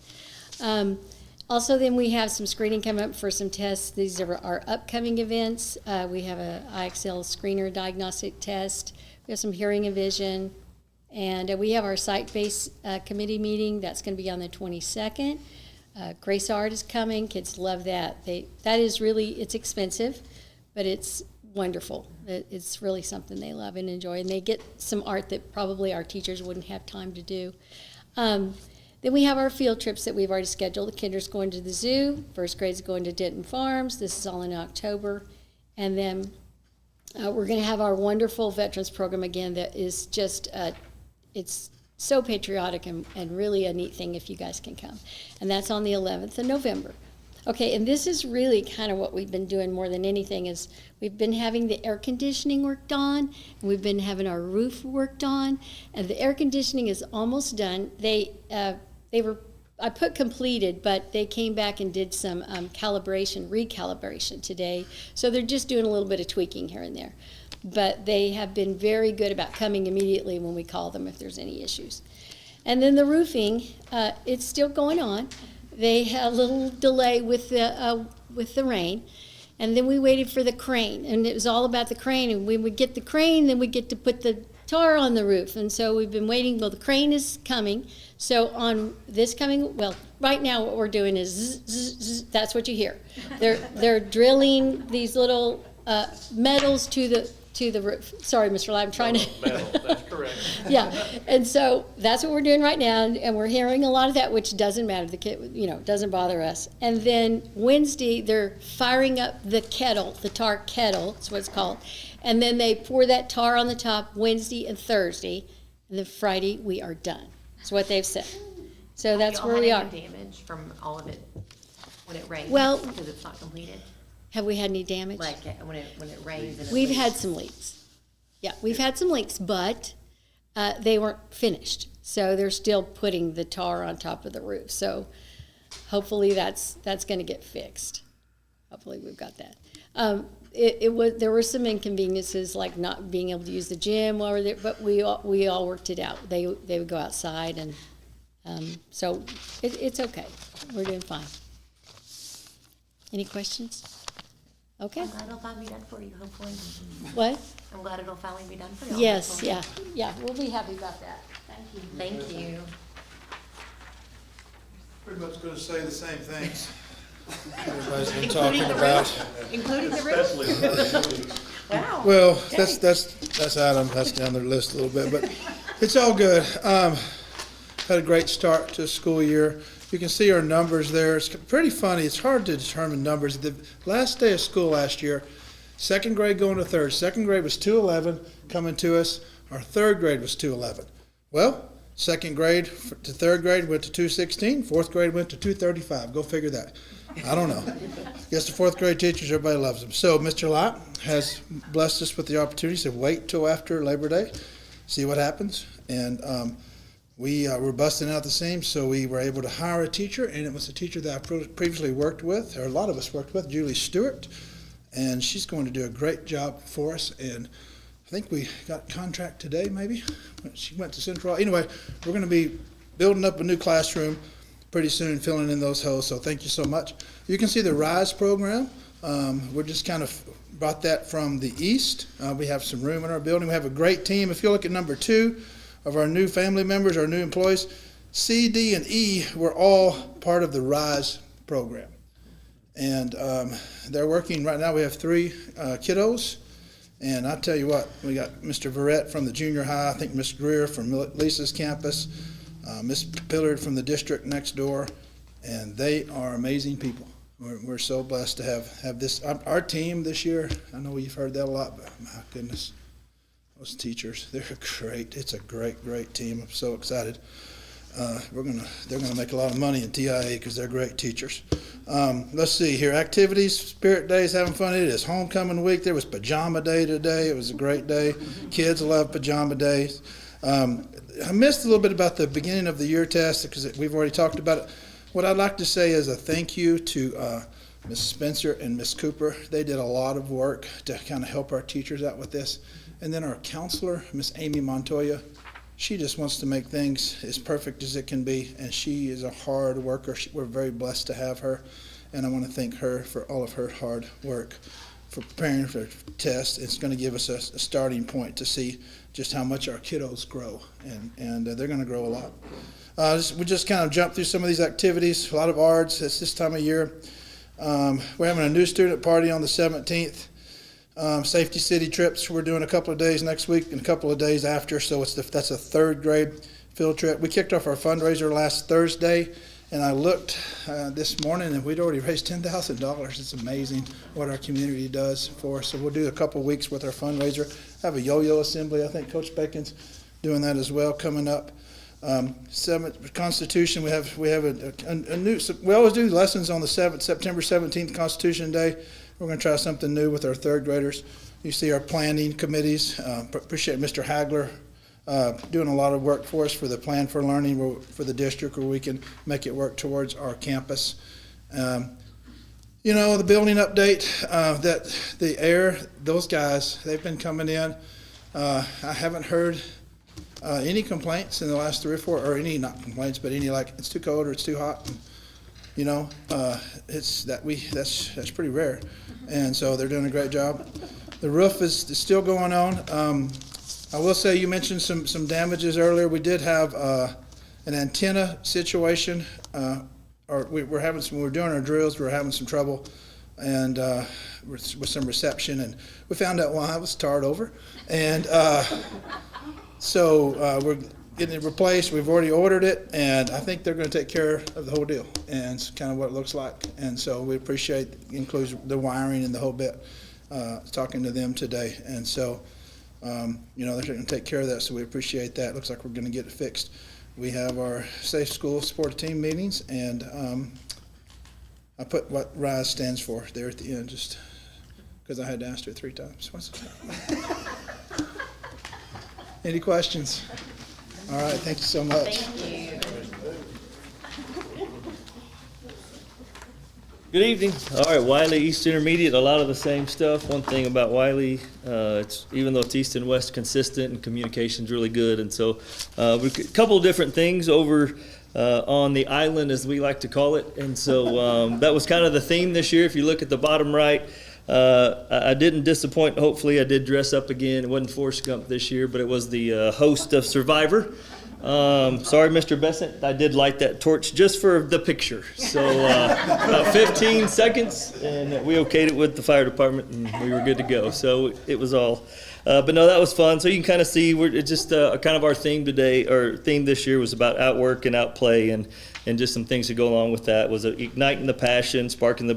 Also, then we have some screening coming up for some tests. These are our upcoming events. We have a IXL screener diagnostic test. We have some hearing and vision. And we have our site-based committee meeting. That's going to be on the 22nd. Grace Art is coming. Kids love that. That is really, it's expensive, but it's wonderful. It's really something they love and enjoy, and they get some art that probably our teachers wouldn't have time to do. Then we have our field trips that we've already scheduled. The kinder's going to the zoo, first grade's going to Denton Farms. This is all in October. And then we're going to have our wonderful veterans program again that is just, it's so patriotic and really a neat thing if you guys can come. And that's on the 11th of November. Okay, and this is really kind of what we've been doing more than anything is we've been having the air conditioning worked on, and we've been having our roof worked on, and the air conditioning is almost done. I put completed, but they came back and did some recalibration today, so they're just doing a little bit of tweaking here and there. But they have been very good about coming immediately when we call them if there's any issues. And then the roofing, it's still going on. They had a little delay with the rain, and then we waited for the crane, and it was all about the crane. And when we get the crane, then we get to put the tar on the roof. And so we've been waiting. Well, the crane is coming. So on this coming, well, right now what we're doing is zzz, zzz, zzz, that's what you hear. They're drilling these little metals to the roof. Sorry, Mr. Lai, I'm trying to. Metal, that's correct. Yeah, and so that's what we're doing right now, and we're hearing a lot of that, which doesn't matter. The kid, doesn't bother us. And then Wednesday, they're firing up the kettle, the tar kettle, that's what it's called. And then they pour that tar on the top Wednesday and Thursday, and then Friday we are done. That's what they've said. So that's where we are. Have you all had any damage from all of it when it rains? Well- Because it's not completed? Have we had any damage? Like when it rains and it We've leaks? had some leaks. Yeah, we've had some leaks, but they weren't finished. So they're still putting the tar on top of the roof. So hopefully that's going to get fixed. Hopefully we've got that. There were some inconveniences like not being able to use the gym while we're there, but we all worked it out. They would go outside, and so it's okay. We're doing fine. Any questions? Okay. I'm glad it'll finally be done for you, hopefully. What? I'm glad it'll finally be done for you. Yes, yeah, we'll be happy about that. Thank you. Thank you. Pretty much gonna say the same things. Everybody's been Including talking the about. roof? Including the roof? Wow. Well, Okay. that's Adam, that's down their list a little bit, but it's all good. had a great start to the school year. You can see our numbers there. It's pretty funny. It's hard to determine numbers. The last day of school last year, second grade going to third. Second grade was 211 coming to us. Our third grade was 211. Well, second grade to third grade went to 216. Fourth grade went to 235. Go figure that. I don't know. Guess the fourth grade teachers, everybody loves them. So Mr. Lott has blessed us with the opportunity to wait till after Labor Day, see what happens. And we were busting out the seams, so we were able to hire a teacher, and it was a teacher that I previously worked with, or a lot of us worked with, Julie Stewart, and she's going to do a great job for us. And I think we got a contract today, maybe. She went to Central. Anyway, we're going to be building up a new classroom pretty soon, filling in those holes, so thank you so much. You can see the RISE program. We're just kind of brought that from the east. We have some room in our building. We have a great team. If you look at number 2 of our new family members, our new employees, C, D, and E were all part of the RISE program. And they're working right now. We have 3 kiddos. And I tell you what, we got Mr. Verrett from the junior high, I think Miss Greer from Lisa's campus, Miss Pillard from the district next door, and they are amazing people. We're so blessed to have this. Our team this year, I know you've heard that a lot, but my goodness, those teachers, they're great. It's a great, great team. I'm so excited. They're gonna make a lot of money in TIA because they're great teachers. Let's see here, activities, Spirit Days, having fun. It is homecoming week. There was pajama day today. It was a great day. Kids love pajama days. I missed a little bit about the beginning of the year test because we've already talked about it. What I'd like to say is a thank you to Ms. Spencer and Ms. Cooper. They did a lot of work to kind of help our teachers out with this. And then our counselor, Ms. Amy Montoya, she just wants to make things as perfect as it can be, and she is a hard worker. We're very blessed to have her, and I want to thank her for all of her hard work for preparing for the test. It's going to give us a starting point to see just how much our kiddos grow, and they're going to grow a lot. We just kind of jumped through some of these activities, a lot of ARDs. It's this time of year. We're having a new student party on the 17th. Safety City trips, we're doing a couple of days next week and a couple of days after, so that's a third grade field trip. We kicked off our fundraiser last Thursday, and I looked this morning, and we'd already raised $10,000. It's amazing what our community does for us. So we'll do a couple of weeks with our fundraiser. Have a yo-yo assembly. I think Coach Bacon's doing that as well coming up. Constitution, we have a new, we always do lessons on the September 17th, Constitution Day. We're going to try something new with our third graders. You see our planning committees. Appreciate Mr. Hagler doing a lot of work for us for the plan for learning for the district where we can make it work towards our campus. You know, the building update, that the air, those guys, they've been coming in. I haven't heard any complaints in the last 3 or 4, or any, not complaints, but any like it's too cold or it's too hot. You know, that's pretty rare, and so they're doing a great job. The roof is still going on. I will say you mentioned some damages earlier. We did have an antenna situation, or we were having some. When we were doing our drills, we were having some trouble, and with some reception, and we found out why it was tarred over, and so we're getting it replaced. We've already ordered it, and I think they're going to take care of the whole deal, and it's kind of what it looks like. And so we appreciate, includes the wiring and the whole bit, talking to them today. And so, you know, they're going to take care of that, so we appreciate that. Looks like we're going to get it fixed. We have our Safe School Support Team meetings, and I put what RISE stands for there at the end, just because I had to ask her 3 times. Any questions? All right, thank you so much. Thank you. Good evening. All right, Wylie East Intermediate, a lot of the same stuff. One thing about Wylie, it's even though it's East and West consistent and communication's really good, and so a couple of different things over on the island, as we like to call it, and so that was kind of the theme this year. If you look at the bottom right, I didn't disappoint. Hopefully I did dress up again. It wasn't Forrest Gump this year, but it was the host of Survivor. Sorry, Mr. Besant, I did light that torch just for the picture. So about 15 seconds, and we okayed it with the fire department, and we were good to go. So it was all. But no, that was fun. So you can kind of see it's just kind of our theme today, or theme this year was about outwork and outplay, and just some things to go along with that was igniting the passion, sparking the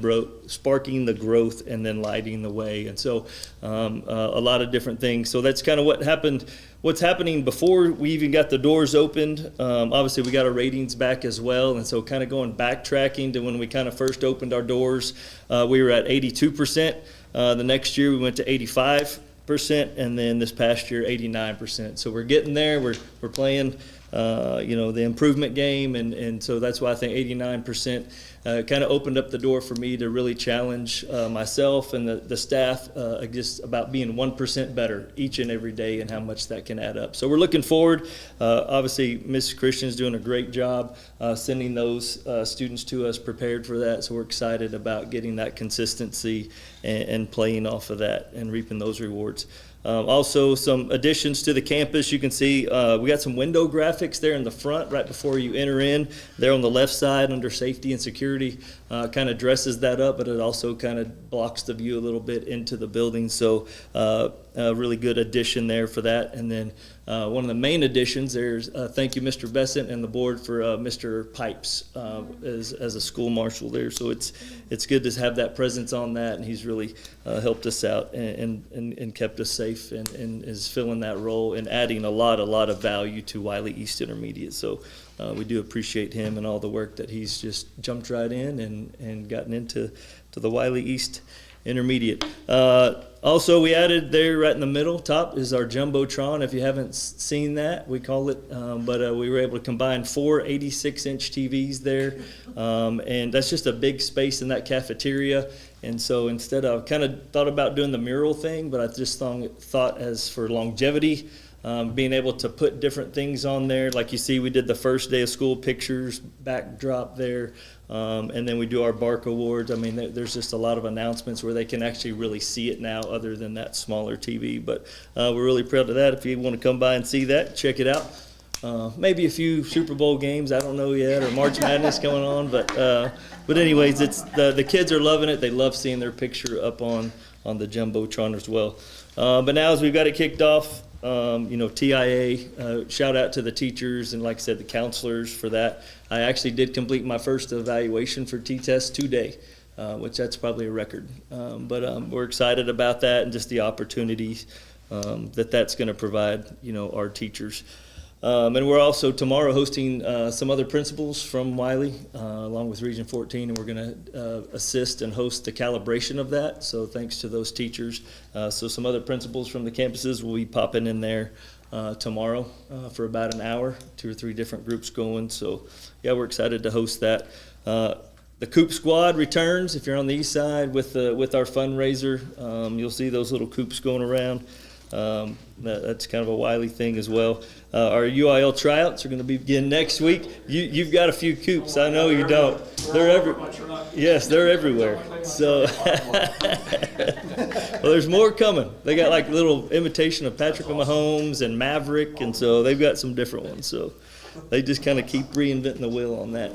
growth, and then lighting the way. And so a lot of different things. So that's kind of what happened. What's happening before we even got the doors opened. Obviously, we got our ratings back as well, and so kind of going backtracking to when we kind of first opened our doors, we were at 82%. The next year, we went to 85%, and then this past year, 89%. So we're getting there. We're playing, the improvement game, and so that's why I think 89% kind of opened up the door for me to really challenge myself and the staff just about being 1% better each and every day and how much that can add up. So we're looking forward. Obviously, Ms. Christian's doing a great job sending those students to us prepared for that. So we're excited about getting that consistency and playing off of that and reaping those rewards. Also, some additions to the campus. You can see we got some window graphics there in the front right before you enter in. There on the left side under safety and security kind of dresses that up, but it also kind of blocks the view a little bit into the building. So a really good addition there for that. And then one of the main additions, there's thank you, Mr. Besant and the board for Mr. Pipes as a school marshal there. So it's good to have that presence on that, and he's really helped us out and kept us safe and is filling that role and adding a lot of value to Wylie East Intermediate. So we do appreciate him and all the work that he's just jumped right in and gotten into the Wylie East Intermediate. Also, we added there right in the middle top is our Jumbotron. If you haven't seen that, we call it, but we were able to combine 4 86-inch TVs there, and that's just a big space in that cafeteria. And so instead, I kind of thought about doing the mural thing, but I just thought as for longevity, being able to put different things on there. Like you see, we did the first day of school pictures, backdrop there, and then we do our BARC awards. I mean, there's just a lot of announcements where they can actually really see it now other than that smaller TV. But we're really proud of that. If you want to come by and see that, check it out. Maybe a few Super Bowl games, I don't know yet, or March Madness going on. But anyways, it's the kids are loving it. They love seeing their picture up on the Jumbotron as well. But now as we've got it kicked off, TIA, shout out to the teachers and, like I said, the counselors for that. I actually did complete my first evaluation for T-Test today, which that's probably a record. But we're excited about that and just the opportunities that's going to provide, our teachers. And we're also tomorrow hosting some other principals from Wylie, along with Region 14, and we're going to assist and host the calibration of that. So thanks to those teachers. So some other principals from the campuses will be popping in there tomorrow for about an hour, 2 or 3 different groups going. So yeah, we're excited to host that. The Coop Squad returns. If you're on the east side with our fundraiser, you'll see those little coops going around. That's kind of a Wylie thing as well. Our UIL tryouts are going to begin next week. You've got a few coops. I know you don't. Yes, they're everywhere. So, well, there's more coming. They got like a little imitation of Patrick Mahomes and Maverick, and so they've got some different ones. So they just kind of keep reinventing the wheel on that.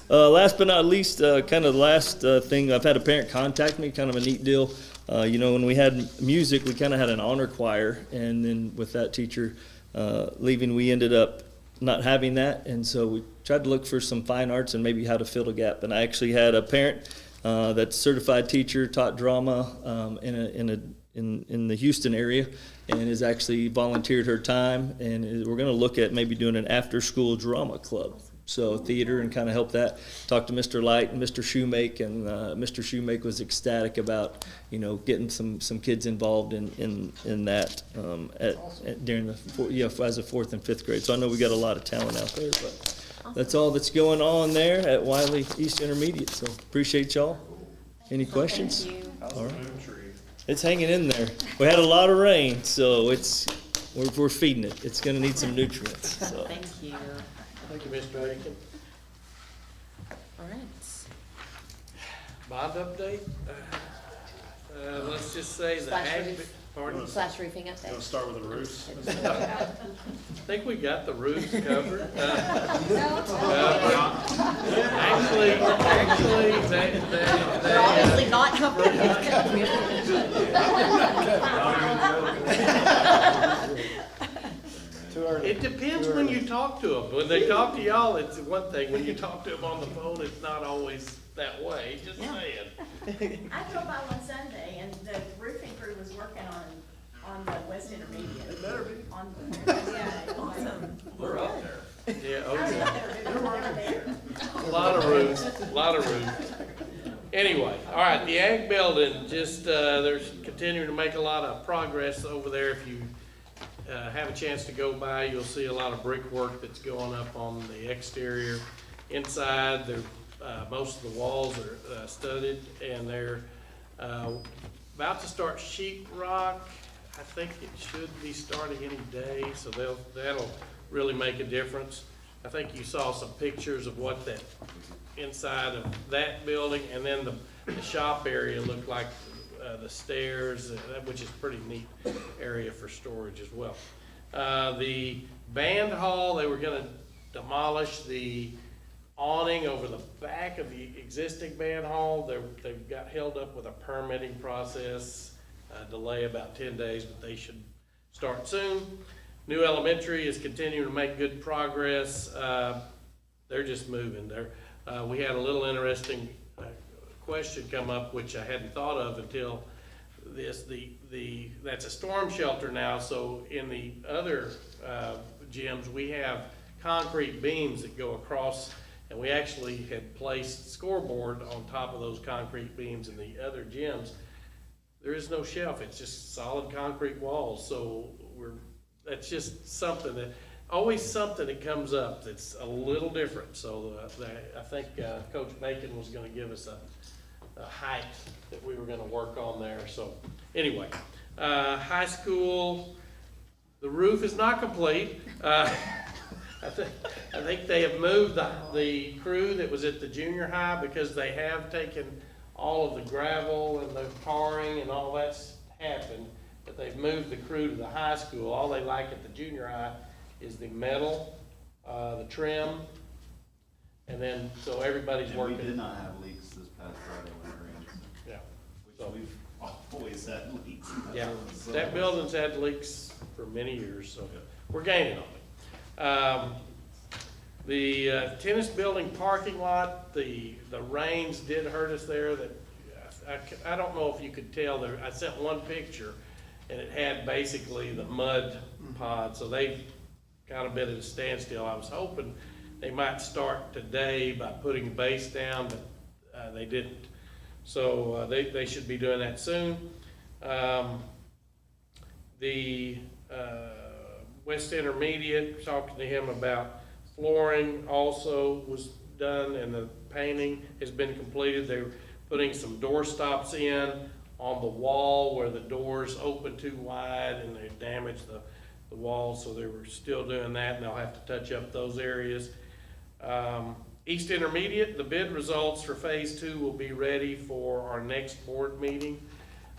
Last but not least, kind of the last thing, I've had a parent contact me, kind of a neat deal. When we had music, we kind of had an honor choir, and then with that teacher leaving, we ended up not having that, and so we tried to look for some fine arts and maybe how to fill a gap. And I actually had a parent that's a certified teacher, taught drama in the Houston area, and has actually volunteered her time, and we're going to look at maybe doing an after-school drama club. So theater and kind of help that. Talked to Mr. Light and Mr. Shoemake, and Mr. Shoemake was ecstatic about getting some kids involved in that during as a 4th and 5th grade. So I know we got a lot of talent out there, but that's all that's going on there at Wylie East Intermediate. So appreciate y'all. Any questions? Thank you. All right. It's hanging in there. We had a lot of rain, so we're feeding it. It's going to need some nutrients. So. Thank you. Thank you, Mr. Aiken. All right. Bond update? Let's just say Splash roof. Pardon? slash roofing You want update. to start with the roofs? I think we got the roofs covered. Actually, They're obviously not covered. it depends when you talk to them. When they talk to y'all, it's one thing. When you talk to them on the phone, it's not always that way. Just saying. I drove by one Sunday and the roofing crew was working on the West Intermediate. It better be. Yeah, awesome. We're up there. Yeah, oh I was yeah. up there. A lot of roofs, a lot of roofs. Anyway, all right, the ag building, just, there's continuing to make a lot of progress over there. If you, have a chance to go by, you'll see a lot of brickwork that's going up on the exterior. Inside, they're, most of the walls are, studded, and they're, about to start sheet rock. I think it should be starting any day, so that'll really make a difference. I think you saw some pictures of what that inside of that building, and then the shop area looked like the stairs, which is a pretty neat area for storage as well. The band hall, they were gonna demolish the awning over the back of the existing band hall. They've got held up with a permitting process, delay about 10 days, but they should start soon. New elementary is continuing to make good progress. They're just moving. We had a little interesting question come up, which I hadn't thought of until this. That's a storm shelter now, so in the other gyms, we have concrete beams that go across, and we actually had placed scoreboard on top of those concrete beams in the other gyms. There is no shelf, it's just solid concrete walls, so that's just something that comes up that's a little different. So I think Coach Bacon was gonna give us a height that we were gonna work on there. So anyway, high school, the roof is not complete. I think they have moved the crew that was at the junior high, because they have taken all of the gravel and the tarring and all that's happened. But they've moved the crew to the high school. All they like at the junior high is the metal, the trim, and then, so everybody's And working. we did not have leaks this past Friday when it rained, Yeah, which we've always had leaks. in that yeah, building, so- that building's had leaks for many years, so we're gaining on it. The tennis building parking lot, the rains did hurt us there. That I don't know if you could tell there. I sent one picture, and it had basically the mud pod, so they got a bit of a standstill. I was hoping they might start today by putting the base down, but they didn't. So they should be doing that soon. The West Intermediate, talking to him about flooring also was done, and the painting has been completed. They're putting some door stops in on the wall where the doors open too wide and they damaged the wall, so they were still doing that, and they'll have to touch up those areas. East Intermediate, the bid results for phase 2 will be ready for our next board meeting.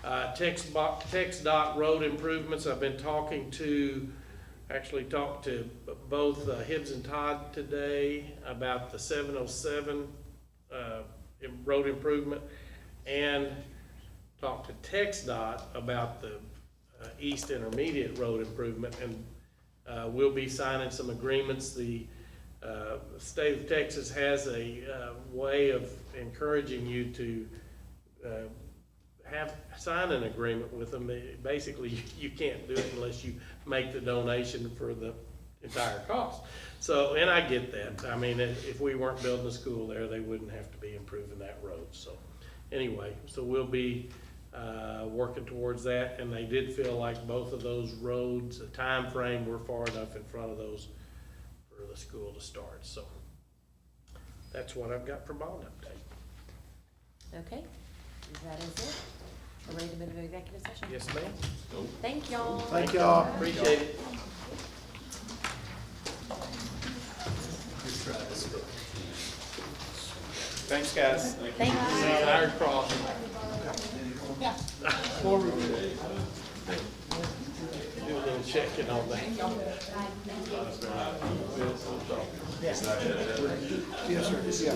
TXDOT road improvements, I've been talking to both Hibbs and Todd today about the 707 road improvement, and talked to TXDOT about the East Intermediate road improvement, and we'll be signing some agreements. The state of Texas has a way of encouraging you to sign an agreement with them. Basically, you can't do it unless you make the donation for the entire cost. So, and I get that. I mean, if we weren't building a school there, they wouldn't have to be improving that road. So anyway, so we'll be working towards that, and they did feel like both of those roads, the time frame, we're far enough in front of those for the school to start. So that's what I've got for bond update. Okay, that is it. We're ready to move to executive session? Yes, ma'am. Thank y'all. Thank y'all. Appreciate it. Thanks, guys. Thank you. Iron Cross. checking on that. Yes, sir, yeah.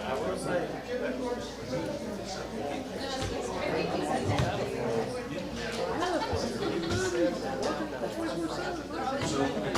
I will say, So